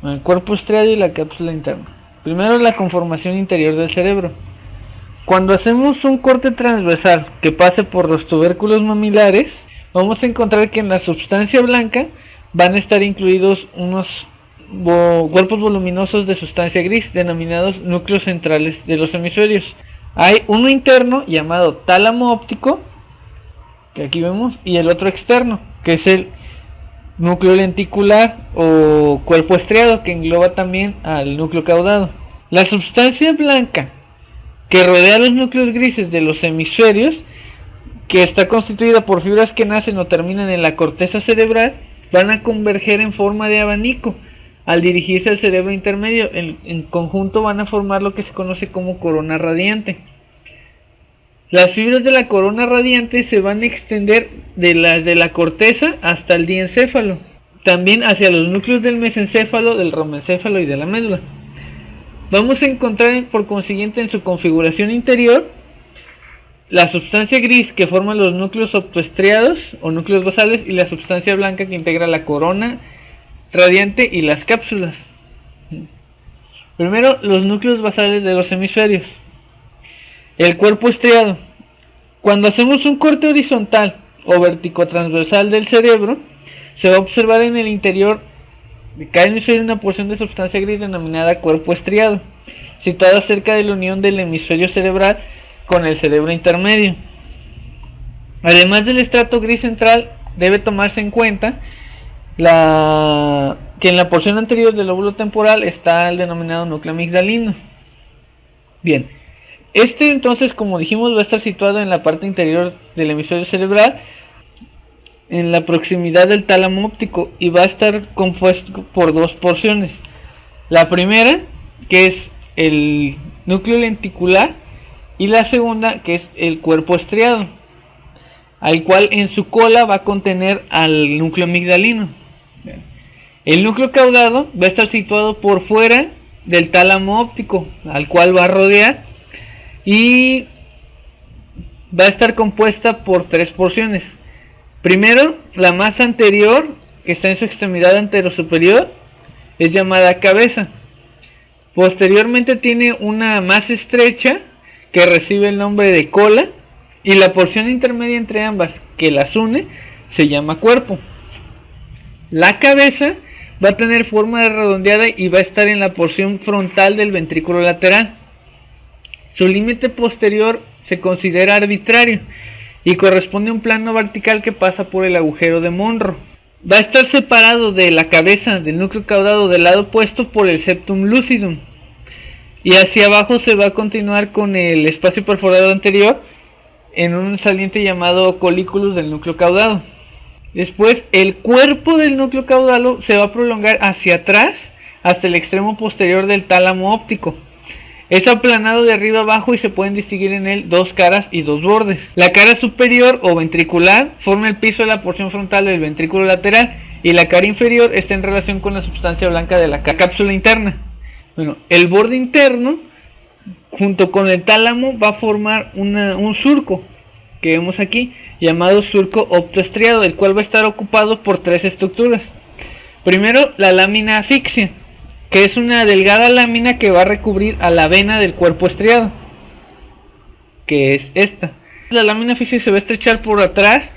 El cuerpo estriado y la cápsula interna. Primero, la conformación interior del cerebro. Cuando hacemos un corte transversal que pase por los tubérculos mamilares, vamos a encontrar que en la sustancia blanca van a estar incluidos unos cuerpos voluminosos de sustancia gris, denominados núcleos centrales de los hemisferios. Hay uno interno llamado tálamo óptico, que aquí vemos, y el otro externo, que es el núcleo lenticular o cuerpo estriado, que engloba también al núcleo caudado. La sustancia blanca que rodea los núcleos grises de los hemisferios, que está constituida por fibras que nacen o terminan en la corteza cerebral, van a converger en forma de abanico al dirigirse al cerebro intermedio. En conjunto van a formar lo que se conoce como corona radiante. Las fibras de la corona radiante se van a extender de la corteza hasta el diencéfalo, también hacia los núcleos del mesencéfalo, del romencéfalo y de la médula. Vamos a encontrar por consiguiente en su configuración interior la sustancia gris que forma los núcleos optoestriados o núcleos basales y la sustancia blanca que integra la corona radiante y las cápsulas. Primero, los núcleos basales de los hemisferios. El cuerpo estriado. Cuando hacemos un corte horizontal o verticotransversal del cerebro, se va a observar en el interior de cada hemisferio una porción de sustancia gris denominada cuerpo estriado, situada cerca de la unión del hemisferio cerebral con el cerebro intermedio. Además del estrato gris central, debe tomarse en cuenta que en la porción anterior del lóbulo temporal está el denominado núcleo amigdalino. Bien, entonces, como dijimos, va a estar situado en la parte interior del hemisferio cerebral, en la proximidad del tálamo óptico, y va a estar compuesto por dos porciones. La primera, que es el núcleo lenticular, y la segunda, que es el cuerpo estriado, al cual en su cola va a contener al núcleo amigdalino. El núcleo caudado va a estar situado por fuera del tálamo óptico, al cual va a rodear, y va a estar compuesta por tres porciones. Primero, la más anterior, que está en su extremidad anterosuperior, es llamada cabeza. Posteriormente tiene una más estrecha, que recibe el nombre de cola, y la porción intermedia entre ambas, que las une, se llama cuerpo. La cabeza va a tener forma de redondeada y va a estar en la porción frontal del ventrículo lateral. Su límite posterior se considera arbitrario y corresponde a un plano vertical que pasa por el agujero de Monro. Va a estar separado de la cabeza del núcleo caudado del lado opuesto por el septum lucidum, y hacia abajo se va a continuar con el espacio perforado anterior en un saliente llamado colículus del núcleo caudado. Después, el cuerpo del núcleo caudado se va a prolongar hacia atrás hasta el extremo posterior del tálamo óptico. Es aplanado de arriba abajo y se pueden distinguir en él dos caras y dos bordes. La cara superior o ventricular forma el piso de la porción frontal del ventrículo lateral, y la cara inferior está en relación con la sustancia blanca de la cápsula interna. Bueno, el borde interno junto con el tálamo va a formar un surco que vemos aquí, llamado surco optoestriado, el cual va a estar ocupado por tres estructuras. Primero, la lámina asfixia, que es una delgada lámina que va a recubrir a la vena del cuerpo estriado, que es esta. La lámina asfixia se va a estrechar por atrás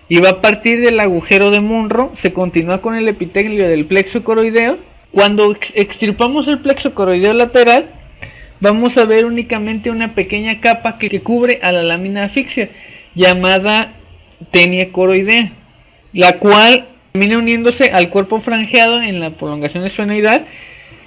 y va a partir del agujero de Monro, se continúa con el epitelio del plexo coroideo. Cuando extirpamos el plexo coroideo lateral, vamos a ver únicamente una pequeña capa que cubre a la lámina asfixia, llamada tenia coroidea, la cual termina uniéndose al cuerpo franjeado en la prolongación esfenoidal,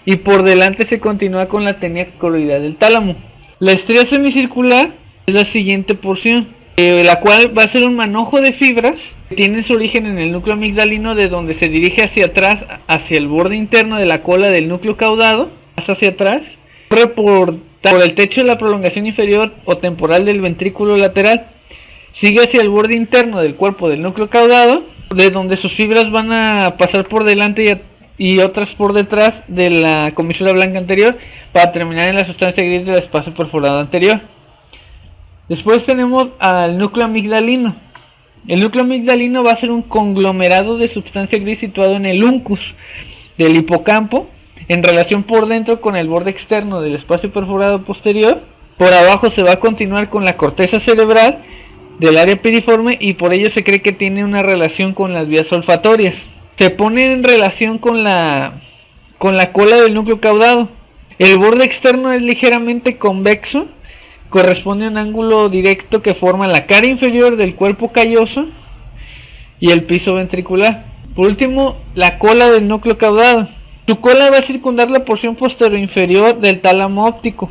y por delante se continúa con la tenia coroidea del tálamo. La estría semicircular es la siguiente porción, la cual va a ser un manojo de fibras que tiene su origen en el núcleo amigdalino, de donde se dirige hacia atrás, hacia el borde interno de la cola del núcleo caudado, hacia atrás, corre por el techo de la prolongación inferior o temporal del ventrículo lateral, sigue hacia el borde interno del cuerpo del núcleo caudado, de donde sus fibras van a pasar por delante y otras por detrás de la comisura blanca anterior, para terminar en la sustancia gris del espacio perforado anterior. Después tenemos al núcleo amigdalino. El núcleo amigdalino va a ser un conglomerado de sustancia gris situado en el uncus del hipocampo, en relación por dentro con el borde externo del espacio perforado posterior. Por abajo se va a continuar con la corteza cerebral del área piriforme y por ello se cree que tiene una relación con las vías olfatorias. Se pone en relación con la cola del núcleo caudado. El borde externo es ligeramente convexo, corresponde a un ángulo directo que forma la cara inferior del cuerpo calloso y el piso ventricular. Por último, la cola del núcleo caudado. Su cola va a circundar la porción posterior inferior del tálamo óptico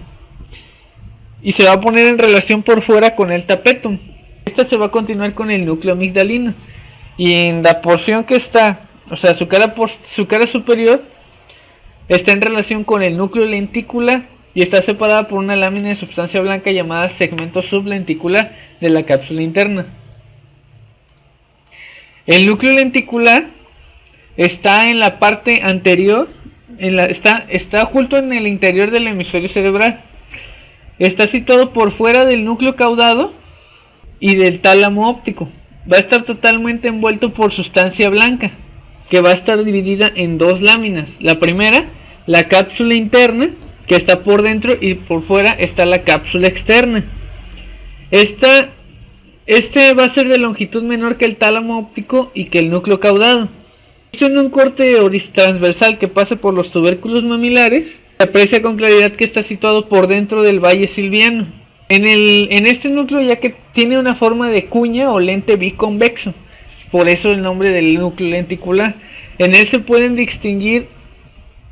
y se va a poner en relación por fuera con el tapetum. Esta se va a continuar con el núcleo amigdalino y en la porción que está, o sea, su cara superior está en relación con el núcleo lenticular y está separada por una lámina de sustancia blanca llamada segmento sublenticular de la cápsula interna. El núcleo lenticular está en la parte anterior, está oculto en el interior del hemisferio cerebral. Está situado por fuera del núcleo caudado y del tálamo óptico. Va a estar totalmente envuelto por sustancia blanca, que va a estar dividida en dos láminas. La primera, la cápsula interna, que está por dentro, y por fuera está la cápsula externa. Este va a ser de longitud menor que el tálamo óptico y que el núcleo caudado. En un corte transversal que pasa por los tubérculos mamilares, se aprecia con claridad que está situado por dentro del valle silviano. En este núcleo, ya que tiene una forma de cuña o lente biconvexo, por eso el nombre del núcleo lenticular. En él se pueden distinguir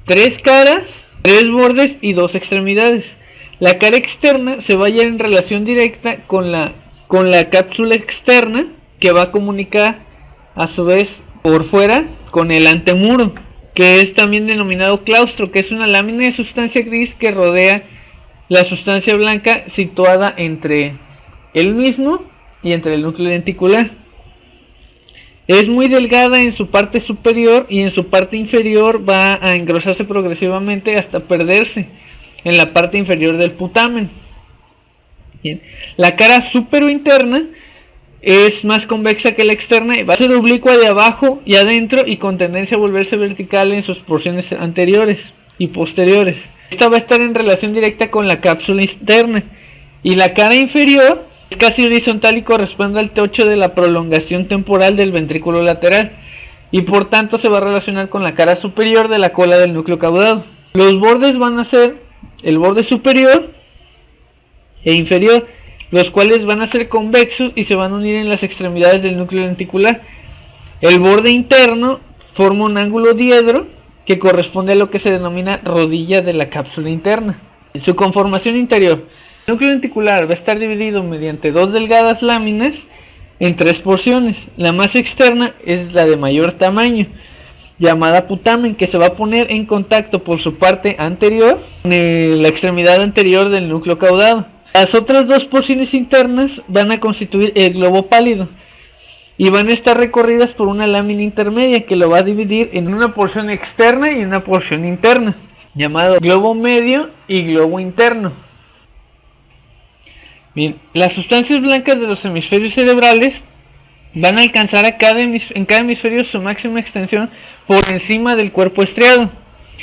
tres caras, tres bordes y dos extremidades. La cara externa se va a hallar en relación directa con la cápsula externa, que va a comunicar a su vez por fuera con el antemuro, que es también denominado claustro, que es una lámina de sustancia gris que rodea la sustancia blanca situada entre el mismo y entre el núcleo lenticular. Es muy delgada en su parte superior y en su parte inferior va a engrosarse progresivamente hasta perderse en la parte inferior del putamen. Bien. La cara superointerna es más convexa que la externa y va a ser oblicua de abajo y adentro y con tendencia a volverse vertical en sus porciones anteriores y posteriores. Esta va a estar en relación directa con la cápsula interna y la cara inferior es casi horizontal y corresponde al tocho de la prolongación temporal del ventrículo lateral y por tanto se va a relacionar con la cara superior de la cola del núcleo caudado. Los bordes van a ser el borde superior e inferior, los cuales van a ser convexos y se van a unir en las extremidades del núcleo lenticular. El borde interno forma un ángulo diedro que corresponde a lo que se denomina rodilla de la cápsula interna. En su conformación interior, el núcleo lenticular va a estar dividido mediante dos delgadas láminas en tres porciones. La más externa es la de mayor tamaño, llamada putamen, que se va a poner en contacto por su parte anterior con la extremidad anterior del núcleo caudado. Las otras dos porciones internas van a constituir el globo pálido y van a estar recorridas por una lámina intermedia que lo va a dividir en una porción externa y una porción interna, llamado globo medio y globo interno. Bien, las sustancias blancas de los hemisferios cerebrales van a alcanzar en cada hemisferio su máxima extensión por encima del cuerpo estriado.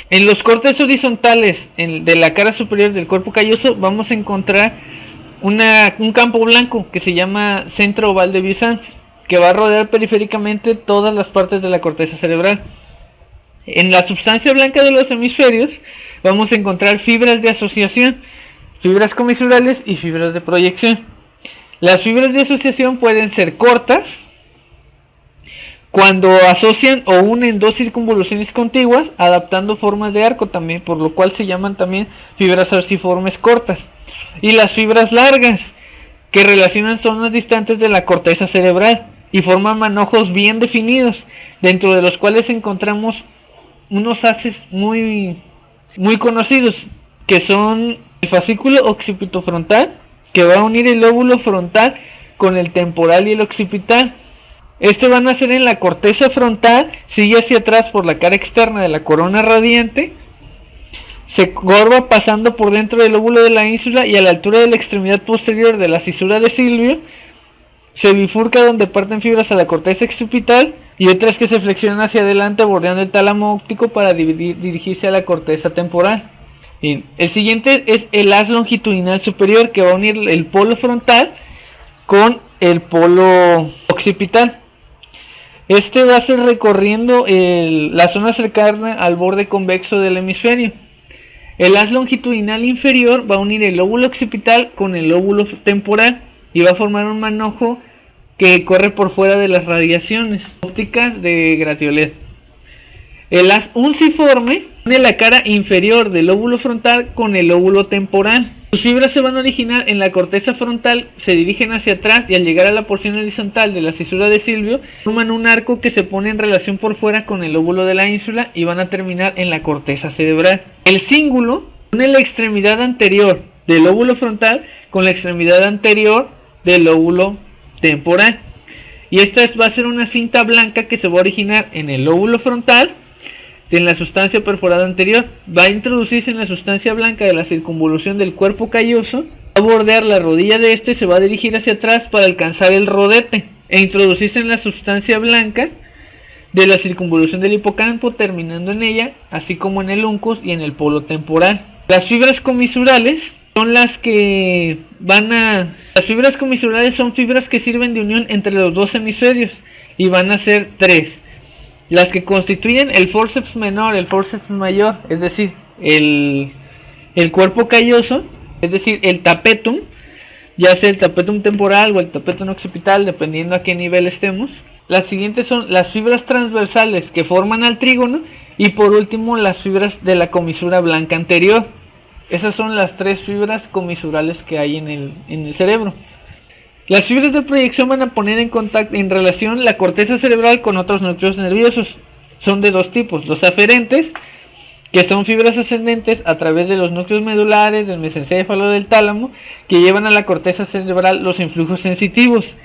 En los cortes horizontales de la cara superior del cuerpo calloso vamos a encontrar un campo blanco que se llama centro oval de Vieux-Sens, que va a rodear periféricamente todas las partes de la corteza cerebral. En la sustancia blanca de los hemisferios vamos a encontrar fibras de asociación, fibras comisurales y fibras de proyección. Las fibras de asociación pueden ser cortas, cuando asocian o unen dos circunvoluciones contiguas, adaptando formas de arco también, por lo cual se llaman también fibras arciformes cortas. Y las fibras largas, que relacionan zonas distantes de la corteza cerebral y forman manojos bien definidos, dentro de los cuales encontramos unos haces muy conocidos, que son el fascículo occipitofrontal, que va a unir el lóbulo frontal con el temporal y el occipital. Este va a nacer en la corteza frontal, sigue hacia atrás por la cara externa de la corona radiante, se corva pasando por dentro del lóbulo de la ínsula y a la altura de la extremidad posterior de la cisura de Silvio, se bifurca donde parten fibras a la corteza occipital, y otras que se flexionan hacia adelante bordeando el tálamo óptico para dirigirse a la corteza temporal. Bien, el siguiente es el haz longitudinal superior, que va a unir el polo frontal con el polo occipital. Este va a ser recorriendo la zona cercana al borde convexo del hemisferio. El haz longitudinal inferior va a unir el lóbulo occipital con el lóbulo temporal y va a formar un manojo que corre por fuera de las radiaciones ópticas de Gratiolet. El haz unciforme une la cara inferior del lóbulo frontal con el lóbulo temporal. Sus fibras se van a originar en la corteza frontal, se dirigen hacia atrás y al llegar a la porción horizontal de la cisura de Silvio forman un arco que se pone en relación por fuera con el lóbulo de la ínsula y van a terminar en la corteza cerebral. El cíngulo une la extremidad anterior del lóbulo frontal con la extremidad anterior del lóbulo temporal, y esta va a ser una cinta blanca que se va a originar en el lóbulo frontal en la sustancia perforada anterior. Va a introducirse en la sustancia blanca de la circunvolución del cuerpo calloso, va a bordear la rodilla de este y se va a dirigir hacia atrás para alcanzar el rodete e introducirse en la sustancia blanca de la circunvolución del hipocampo, terminando en ella, así como en el uncus y en el polo temporal. Las fibras comisurales son las que Las fibras comisurales son fibras que sirven de unión entre los dos hemisferios y van a ser tres. Las que constituyen el forceps menor, el forceps mayor, es decir, el cuerpo calloso, es decir, el tapetum, ya sea el tapetum temporal o el tapetum occipital, dependiendo a qué nivel estemos. Las siguientes son las fibras transversales que forman al trígono y por último las fibras de la comisura blanca anterior. Esas son las tres fibras comisurales que hay en el cerebro. Las fibras de proyección van a poner en relación la corteza cerebral con otros núcleos nerviosos. Son de dos tipos: los aferentes, que son fibras ascendentes a través de los núcleos medulares, del mesencéfalo, del tálamo, que llevan a la corteza cerebral los influjos sensitivos,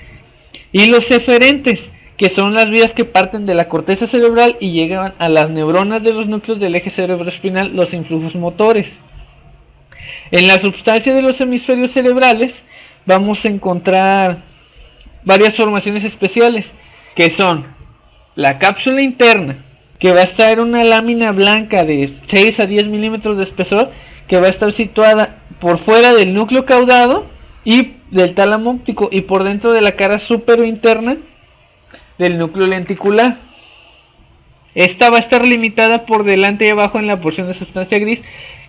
y los eferentes, que son las vías que parten de la corteza cerebral y llegan a las neuronas de los núcleos del eje cerebroespinal, los influjos motores. En la sustancia de los hemisferios cerebrales vamos a encontrar varias formaciones especiales, que son la cápsula interna, que va a estar una lámina blanca de 6 a 10 milímetros de espesor, que va a estar situada por fuera del núcleo caudado y del tálamo óptico y por dentro de la cara superinterna del núcleo lenticular. Esta va a estar limitada por delante y abajo en la porción de sustancia gris,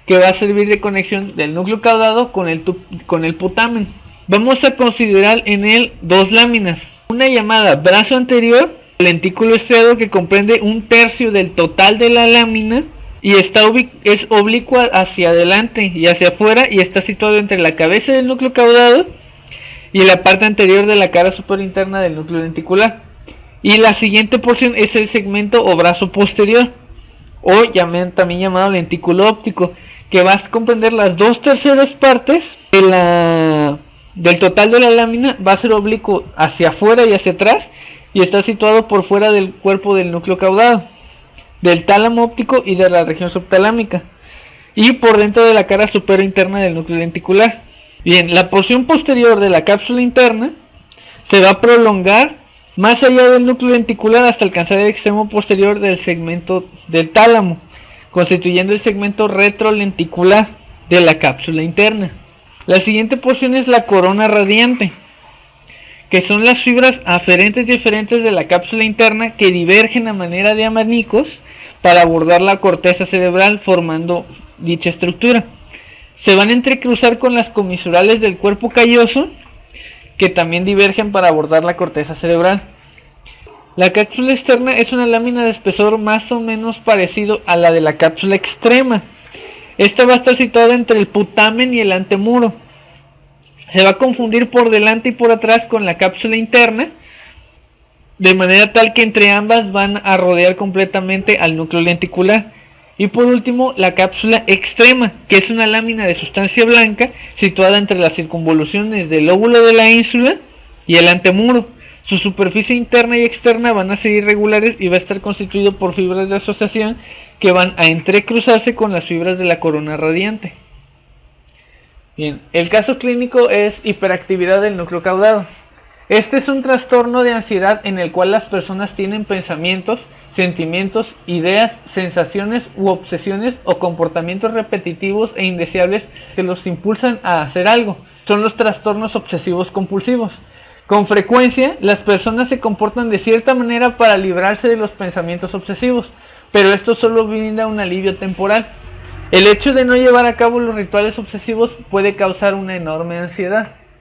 que va a servir de conexión del núcleo caudado con el putamen. Vamos a considerar en él dos láminas, una llamada brazo anterior, lentículo estriado, que comprende un tercio del total de la lámina y es oblicua hacia adelante y hacia afuera, y está situado entre la cabeza del núcleo caudado y la parte anterior de la cara superinterna del núcleo lenticular. Y la siguiente porción es el segmento o brazo posterior, o también llamado lentículo óptico, que va a comprender las 2/3 partes del total de la lámina. Va a ser oblicuo hacia afuera y hacia atrás, y está situado por fuera del cuerpo del núcleo caudado, del tálamo óptico y de la región subtalámica, y por dentro de la cara superinterna del núcleo lenticular. Bien, la porción posterior de la cápsula interna se va a prolongar más allá del núcleo lenticular hasta alcanzar el extremo posterior del segmento del tálamo, constituyendo el segmento retrolenticular de la cápsula interna. La siguiente porción es la corona radiante, que son las fibras aferentes y eferentes de la cápsula interna que divergen a manera de abanicos para abordar la corteza cerebral, formando dicha estructura. Se van a entrecruzar con las comisurales del cuerpo calloso, que también divergen para abordar la corteza cerebral. La cápsula externa es una lámina de espesor más o menos parecido a la de la cápsula extrema. Esta va a estar situada entre el putamen y el antemuro. Se va a confundir por delante y por atrás con la cápsula interna, de manera tal que entre ambas van a rodear completamente al núcleo lenticular. Y por último, la cápsula extrema, que es una lámina de sustancia blanca situada entre las circunvoluciones del lóbulo de la ínsula y el antemuro. Su superficie interna y externa van a ser irregulares y va a estar constituido por fibras de asociación que van a entrecruzarse con las fibras de la corona radiante. Bien, el caso clínico es hiperactividad del núcleo caudado. Este es un trastorno de ansiedad en el cual las personas tienen pensamientos, sentimientos, ideas, sensaciones u obsesiones o comportamientos repetitivos e indeseables que los impulsan a hacer algo. Son los trastornos obsesivos compulsivos. Con frecuencia, las personas se comportan de cierta manera para librarse de los pensamientos obsesivos, pero esto solo brinda un alivio temporal. El hecho de no llevar a cabo los rituales obsesivos puede causar una enorme ansiedad.